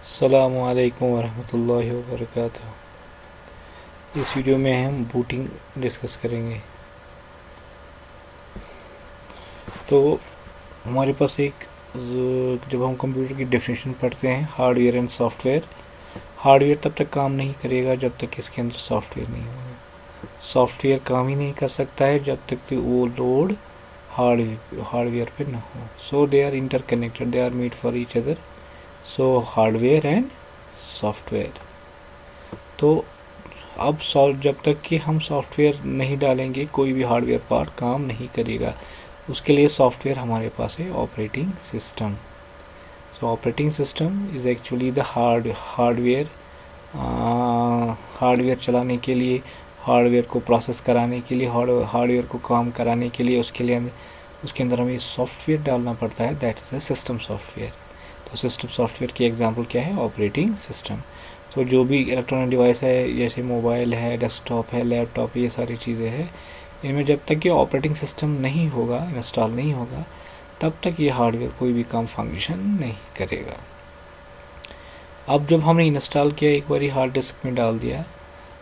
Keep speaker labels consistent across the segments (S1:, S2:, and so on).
S1: अस्सलामु अलैकुम वरहमतुल्लाहि वबरकातुहू। इस वीडियो में हम बूटिंग डिस्कस करेंगे। तो हमारे पास जब हम कंप्यूटर की डेफिनेशन पढ़ते हैं, हार्डवेयर एंड सॉफ्टवेयर। हार्डवेयर तब तक काम नहीं करेगा जब तक इसके अंदर सॉफ्टवेयर नहीं होगा। सॉफ्टवेयर काम ही नहीं कर सकता है जब तक कि वो लोड हार्डवेयर पे ना हो। So they are interconnected, they are made for each other. So hardware and software. तो अब जब तक कि हम सॉफ्टवेयर नहीं डालेंगे कोई भी हार्डवेयर पार्ट काम नहीं करेगा। उसके लिए सॉफ्टवेयर हमारे पास है operating system. So operating system is actually the hardware. Hardware चलाने के लिए, हार्डवेयर को प्रोसेस कराने के लिए, हार्डवेयर को काम कराने के लिए उसके अंदर हमें सॉफ्टवेयर डालना पड़ता है। That is a system software. तो सिस्टम सॉफ्टवेयर की एग्जांपल क्या है? Operating system. तो जो भी इलेक्ट्रॉनिक डिवाइस है, जैसे मोबाइल है, डेस्कटॉप है, लैपटॉप, ये सारी चीज़ें हैं, इनमें जब तक ये ऑपरेटिंग सिस्टम नहीं होगा, इंस्टॉल नहीं होगा, तब तक ये हार्डवेयर कोई भी काम फंक्शन नहीं करेगा। अब जब हमने इंस्टॉल किया, एक बार हार्ड डिस्क में डाल दिया,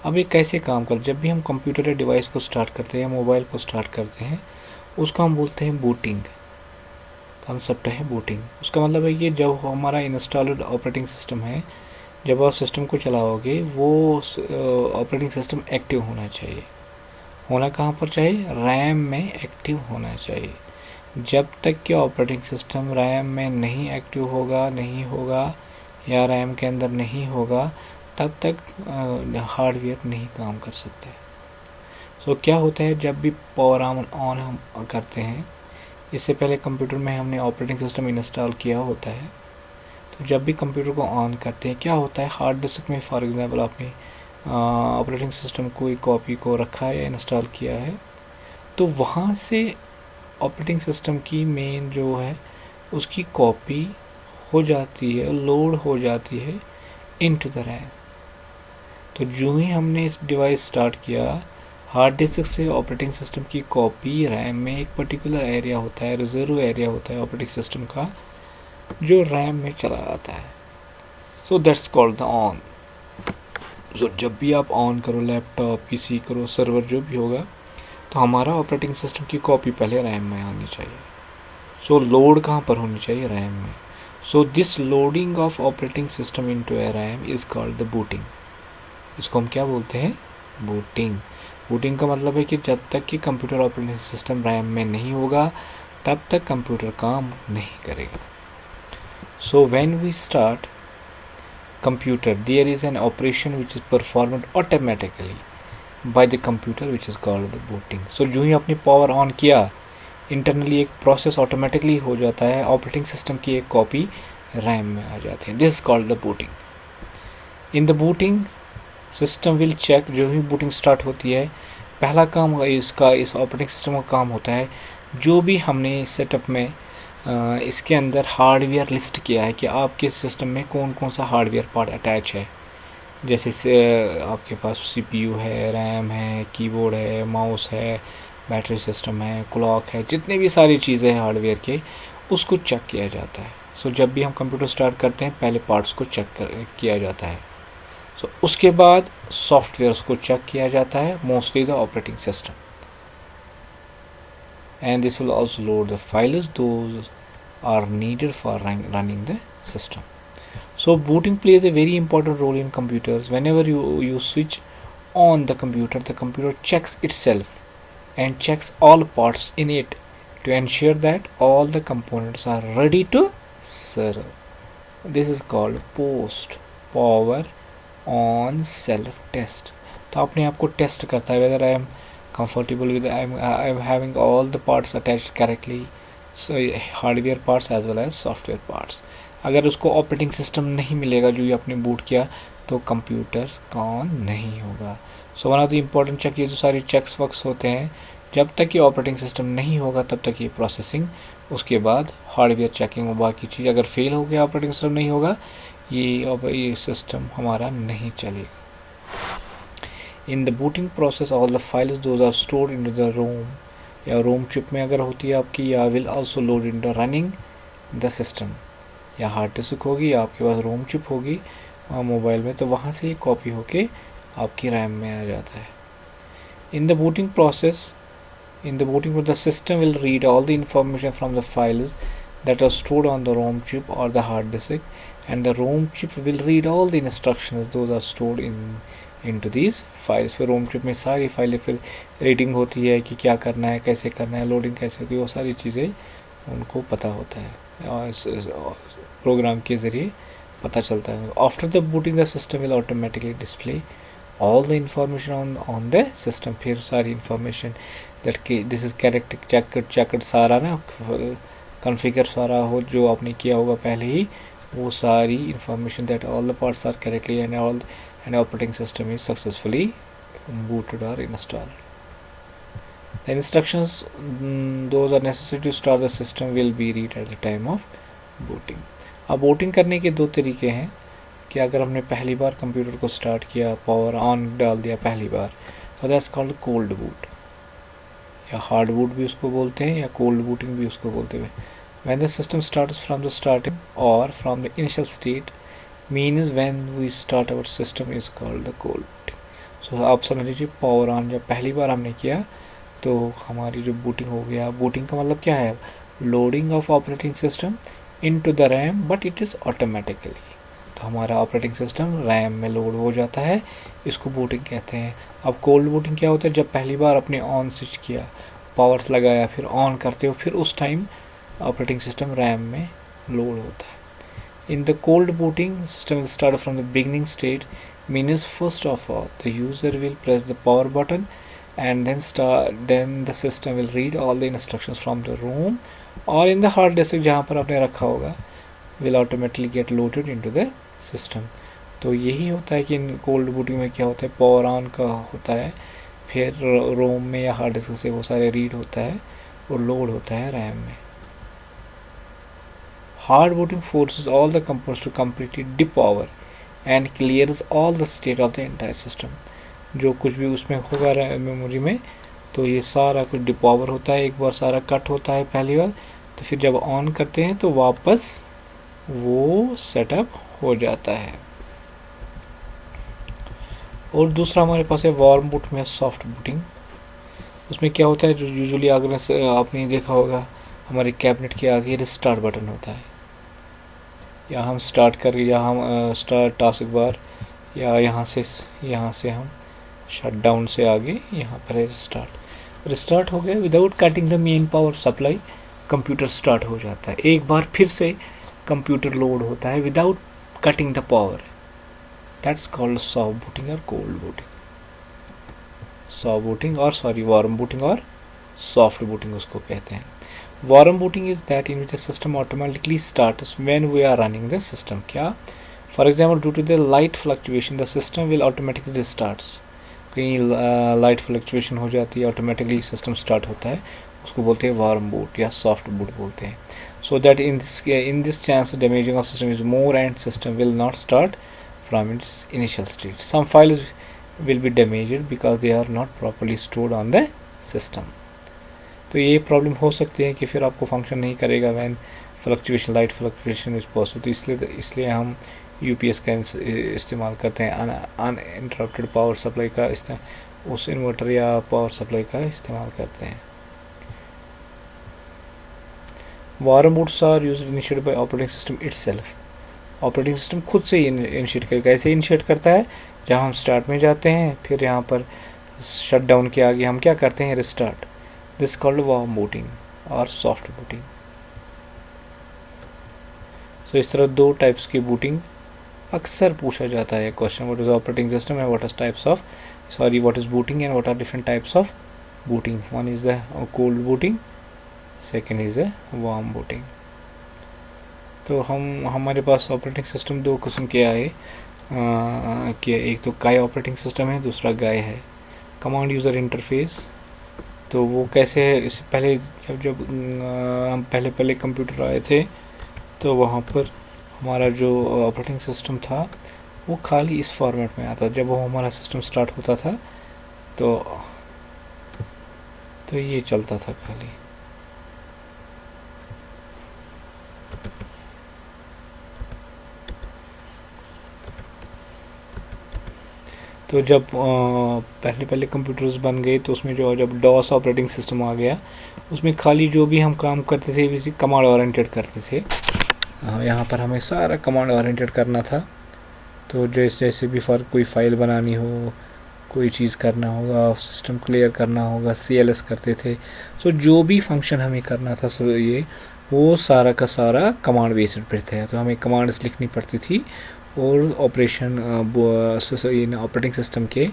S1: अब ये कैसे काम कर? जब भी हम कंप्यूटर या डिवाइस को स्टार्ट करते हैं या मोबाइल को स्टार्ट करते हैं, उसको हम बोलते हैं बूटिंग। कंसेप्ट है बूटिंग। उसका मतलब है कि जब हमारा इंस्टॉल्ड ऑपरेटिंग सिस्टम है, जब आप सिस्टम को चलाओगे, वो ऑपरेटिंग सिस्टम एक्टिव होना चाहिए। होना कहाँ पर चाहिए? रैम में एक्टिव होना चाहिए। जब तक कि ऑपरेटिंग सिस्टम रैम में नहीं एक्टिव होगा या रैम के अंदर नहीं होगा, तब तक हार्डवेयर नहीं काम कर सकता है। सो क्या होता है, जब भी पावर ऑन हम करते हैं, इससे पहले कंप्यूटर में हमने ऑपरेटिंग सिस्टम इंस्टॉल किया होता है। तो जब भी कंप्यूटर को ऑन करते हैं, क्या होता है, हार्ड डिस्क में फॉर एग्जांपल आपने ऑपरेटिंग सिस्टम कोई कॉपी को रखा है या इंस्टॉल किया है, तो वहाँ से ऑपरेटिंग सिस्टम की मेन जो है उसकी कॉपी हो जाती है, लोड हो जाती है इनटू द रैम। तो जो ही हमने इस डिवाइस स्टार्ट किया, हार्ड डिस्क से ऑपरेटिंग सिस्टम की कॉपी रैम में एक पर्टिकुलर एरिया होता है, रिजर्व एरिया होता है ऑपरेटिंग सिस्टम का, जो रैम में चला आता है। So that's called the on. So जब भी आप ऑन करो लैपटॉप, पीसी करो, सर्वर जो भी होगा, तो हमारा ऑपरेटिंग सिस्टम की कॉपी पहले रैम में आनी चाहिए। सो लोड कहाँ पर होनी चाहिए? रैम में। So this loading of operating system into A RAM is called the booting. इसको हम क्या बोलते हैं? बूटिंग। बूटिंग का मतलब है कि जब तक कि कंप्यूटर ऑपरेटिंग सिस्टम रैम में नहीं होगा, तब तक कंप्यूटर काम नहीं करेगा। So when we start computer, there is an operation which is performed automatically by the computer which is called the booting. So जो ही आपने पावर ऑन किया, इंटरनली एक प्रोसेस ऑटोमेटिकली हो जाता है, ऑपरेटिंग सिस्टम की एक कॉपी रैम में आ जाती है। This called the booting. In the booting system will check. जो ही बूटिंग स्टार्ट होती है, पहला काम इसका, इस ऑपरेटिंग सिस्टम का काम होता है, जो भी हमने सेटअप में इसके अंदर हार्डवेयर लिस्ट किया है कि आपके सिस्टम में कौन कौन सा हार्डवेयर पार्ट अटैच है। जैसे आपके पास सीपीयू है, रैम है, कीबोर्ड है, माउस है, बैटरी सिस्टम है, क्लॉक है, जितने भी सारी चीज़ें हैं हार्डवेयर के, उसको चेक किया जाता है। सो जब भी हम कंप्यूटर स्टार्ट करते हैं, पहले पार्ट्स को चेक किया जाता है। सो उसके बाद सॉफ्टवेयर्स को चेक किया जाता है, mostly the operating system. And this will also load the files those are needed for running the system. So booting plays a very important role in computers. Whenever you switch on the computer checks itself and checks all parts in it to ensure that all the components are ready to serve. This is called post power on self test. तो अपने आप को test करता है whether I am comfortable with I'm having all the parts attached correctly, so hardware parts as well as software parts. अगर उसको operating system नहीं मिलेगा जो ये आपने बूट किया, तो कंप्यूटर ऑन नहीं होगा। So one of the important check, ये जो सारे चेक्स वक्स होते हैं, जब तक ये ऑपरेटिंग सिस्टम नहीं होगा तब तक ये प्रोसेसिंग, उसके बाद हार्डवेयर चेकिंग और बाकी चीज़। अगर फेल हो गया, ऑपरेटिंग सिस्टम नहीं होगा, ये सिस्टम हमारा नहीं चलेगा। In the booting process, all the files those are stored into the ROM या रोम चिप में अगर होती है आपकी, या will also load into running the system. या हार्ड डिस्क होगी या आपके पास रोम चिप होगी मोबाइल में, तो वहाँ से ये कॉपी होके आपकी रैम में आ जाता है. इन the booting process, the system will read all the information from the files that are stored on the ROM chip or the hard disk, and the ROM chip will read all the instructions those are stored into these files. फिर ROM chip में सारी फाइलें फिर reading होती है कि क्या करना है, कैसे करना है, लोडिंग कैसे होती है, वो सारी चीज़ें उनको पता होता है और इस प्रोग्राम के ज़रिए पता चलता है. After the booting the system will automatically display all the information on the system. फिर सारी information that this is character checked सारा ना configure सारा हो जो आपने किया होगा पहले ही, वो सारी information that all the parts are correctly and operating system is successfully booted or installed. The instructions those are necessary to start the system will be read at the time of booting. अब booting करने के दो तरीके हैं कि अगर हमने पहली बार कंप्यूटर को स्टार्ट किया, पावर ऑन डाल दिया पहली बार, तो दैट्स कॉल्ड कोल्ड बूट, या हार्ड बूट भी उसको बोलते हैं या कोल्ड बूटिंग भी उसको बोलते हैं. When the system starts from the starting और from the initial state means when we start our system is called the cold booting. So आप समझ लीजिए पावर ऑन जब पहली बार हमने किया तो हमारी जो बूटिंग हो गया. बूटिंग का मतलब क्या है? Loading of operating system into the RAM, but it is automatically. तो हमारा ऑपरेटिंग सिस्टम रैम में लोड हो जाता है, इसको बूटिंग कहते हैं. अब कोल्ड बूटिंग क्या होता है? जब पहली बार आपने ऑन स्विच किया, पावर्स लगाया, फिर ऑन करते हो, फिर उस टाइम ऑपरेटिंग सिस्टम रैम में लोड होता है. In the cold booting system start from the beginning state means first of all the user will press the power button and then the system will read all the instructions from the ROM or in the hard disk जहाँ पर आपने रखा होगा, will automatically get loaded into the system. तो यही होता है कि इन कोल्ड बूटिंग में क्या होता है, पावर ऑन का होता है, फिर रोम में या हार्ड डिस्क से वो सारे रीड होता है और लोड होता है रैम में. Hard booting forces all the components to completely depower and clears all the state of the entire system. जो कुछ भी उसमें होगा मेमोरी में, तो ये सारा कुछ डिपॉवर होता है, एक बार सारा कट होता है पहली बार, तो फिर जब ऑन करते हैं तो वापस वो सेटअप हो जाता है. और दूसरा हमारे पास है वार्म बूट में सॉफ्ट बूटिंग. उसमें क्या होता है, जो यूजुअली अगर आपने देखा होगा हमारे कैबिनेट के आगे रिस्टार्ट बटन होता है, या हम स्टार्ट कर, या हम स्टार्ट टास्क बार, या यहाँ से हम शट डाउन से आगे यहाँ पर है रिस्टार्ट हो गया. Without cutting the main power supply computer start हो जाता है. एक बार फिर से कंप्यूटर लोड होता है without cutting the power. That's called soft booting और कोल्ड बूटिंग. वार्म बूटिंग और सॉफ्ट बूटिंग उसको कहते हैं. Warm booting is that in which the system automatically starts when we are running the system. क्या? For example, due to the light fluctuation the system will automatically restarts. कहीं light fluctuation हो जाती है, automatically system start होता है, उसको बोलते हैं वार्म बूट या सॉफ्ट बूट बोलते हैं. So that in this chance damaging of system is more and system will not start from its initial state. Some files will be damaged because they are not properly stored on the system. तो ये problem हो सकती है कि फिर आपको function नहीं करेगा when fluctuation, light fluctuation is possible. तो इसलिए हम यूपीएस का इस्तेमाल करते हैं, अनइंटरप्टेड पावर सप्लाई का उस इन्वर्टर या पावर सप्लाई का इस्तेमाल करते हैं. Warm boots are used initiated by operating system itself. Operating system खुद से इनिशिएट करेगा. कैसे इनिशिएट करता है? जब हम स्टार्ट में जाते हैं, फिर यहाँ पर शट डाउन के आगे हम क्या करते हैं, restart. This called warm booting और सॉफ्ट बूटिंग. सो इस तरह दो टाइप्स की बूटिंग अक्सर पूछा जाता है question. What is operating system and what is booting and what are different types of booting. One is the cold booting, second is the warm booting. तो हमारे पास ऑपरेटिंग सिस्टम दो किस्म के आए कि एक तो काय ऑपरेटिंग सिस्टम है, दूसरा गाय है. कमांड यूज़र इंटरफेस, तो वो कैसे है? इससे पहले जब हम पहले कंप्यूटर आए थे, तो वहाँ पर हमारा जो ऑपरेटिंग सिस्टम था वो खाली इस फॉर्मेट में आता. जब वो हमारा सिस्टम स्टार्ट होता था तो ये चलता था खाली. तो जब पहले पहले कंप्यूटर्स बन गए तो उसमें जो जब डॉस ऑपरेटिंग सिस्टम आ गया, उसमें खाली जो भी हम काम करते थे कमांड ओरिएंटेड करते थे। यहाँ पर हमें सारा कमांड ओरिएंटेड करना था। तो जैसे भी कोई फाइल बनानी हो, कोई चीज़ करना होगा, सिस्टम क्लियर करना होगा, CLS करते थे। सो जो भी फंक्शन हमें करना था ये वो सारा का सारा कमांड बेस्ड पर था। तो हमें कमांड्स लिखनी पड़ती थी और ऑपरेटिंग सिस्टम के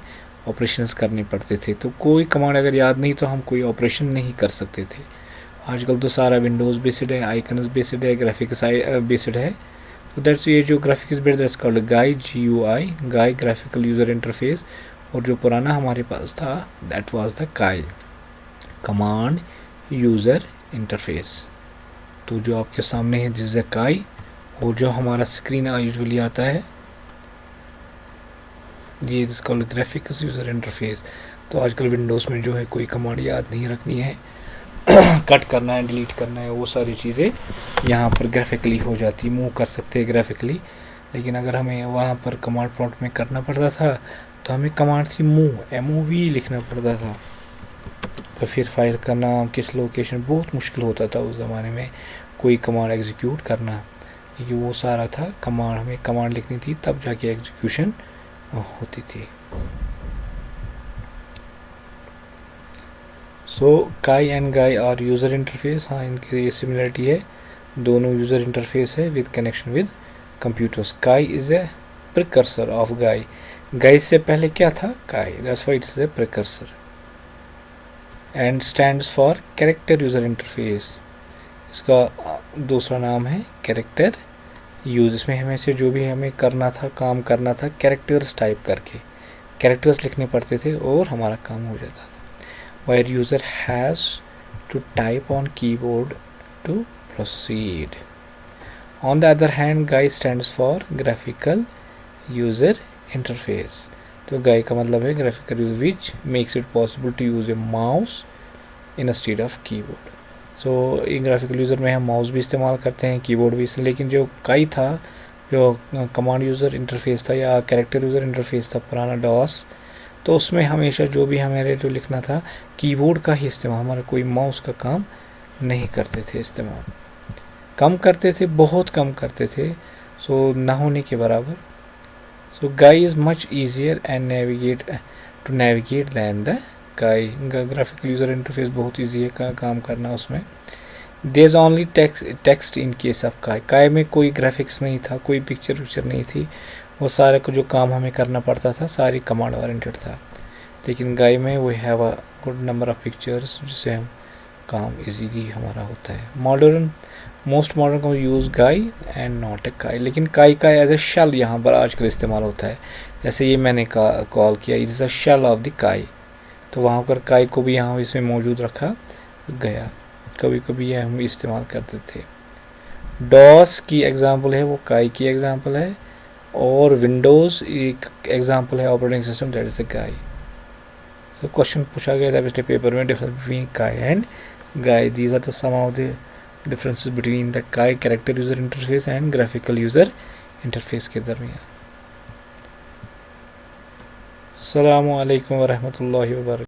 S1: ऑपरेशंस करने पड़ते थे। तो कोई कमांड अगर याद नहीं तो हम कोई ऑपरेशन नहीं कर सकते थे। आजकल तो सारा विंडोज़ बेस्ड है, आइकन्स बेस्ड है, ग्राफिक्स बेस्ड है। तो दैट्स ये जो ग्राफिक्स बेस्ड दैट्स कॉल्ड गाई, GUI, गाई ग्राफिकल यूज़र इंटरफेस। और जो पुराना हमारे पास था दैट वाज द काई, कमांड यूज़र इंटरफेस। तो जो आपके सामने है दिस इज अ काई, और जो हमारा स्क्रीन यूजुअली आता है ये this called graphics user interface. तो आजकल विंडोज़ में जो है कोई कमांड याद नहीं रखनी है, कट करना है, डिलीट करना है, वो सारी चीज़ें यहाँ पर ग्राफिकली हो जाती, मूव कर सकते हैं ग्राफिकली। लेकिन अगर हमें वहाँ पर कमांड प्रॉम्प्ट में करना पड़ता था तो हमें कमांड थी मूव, MOV लिखना पड़ता था। तो फिर फाइल का नाम, किस लोकेशन, बहुत मुश्किल होता था उस ज़माने में कोई कमांड एग्जीक्यूट करना, क्योंकि वो सारा था कमांड, हमें कमांड लिखनी थी तब जाके एग्जीक्यूशन होती थी। सो काई एंड गाई आर यूज़र इंटरफेस। हाँ, इनकी सिमिलरिटी है, दोनों यूज़र इंटरफेस है विद कनेक्शन विद कंप्यूटर्स। काई इज़ ए प्रिकर्सर ऑफ गाई। गाई से पहले क्या था? काई, that's why it's a precursor. And stands for character user interface. इसका दूसरा नाम है कैरेक्टर यूज़। इसमें हमें से जो भी हमें करना था, काम करना था, कैरेक्टर्स टाइप करके कैरेक्टर्स लिखने पड़ते थे और हमारा काम हो जाता था। Where user has to type on keyboard to proceed. On the other hand, GUI stands for graphical user interface. तो GUI का मतलब है graphical user which makes it possible to use a mouse instead of keyboard. So in graphical user में हम mouse भी इस्तेमाल करते हैं, कीबोर्ड भी, लेकिन जो GUI था, जो कमांड यूज़र इंटरफेस था या कैरेक्टर यूज़र इंटरफेस था पुराना डॉस, तो उसमें हमेशा जो भी हमारे जो लिखना था कीबोर्ड का ही इस्तेमाल, हमारा कोई माउस का काम नहीं करते थे इस्तेमाल, कम करते थे, बहुत कम करते थे, सो ना होने के बराबर। So GUI is much easier and to navigate than the GUI. Graphical user interface बहुत ईजी है काम करना उसमें। There is only text in case of CUI. CUI में कोई ग्राफिक्स नहीं था, कोई पिक्चर नहीं थी, वो सारे को जो काम हमें करना पड़ता था सारी कमांड ओरिएंटेड था। लेकिन गाई में we have a good number of pictures जिससे हम काम इजीली हमारा होता है। मोस्ट मॉडर्न को use GUI and not a CUI. लेकिन काई का एज ए शेल यहाँ पर आजकल इस्तेमाल होता है। जैसे ये मैंने कॉल किया, it is a shell of the CUI, तो वहाँ पर काई को भी यहाँ इसमें मौजूद रखा गया। कभी कभी ये हम इस्तेमाल करते थे। डॉस की एग्जांपल है वो काई की एग्जांपल है, और विंडोज़ एक एग्जांपल है operating system, that is a GUI. So question पूछा गया था पिछले पेपर में, difference between CUI and GUI, these are the some of the differences between the CUI character user interface and graphical user interface के दरमियान। अस्सलामु अलैकुम व रहमतुल्लाहि व बरकातहू।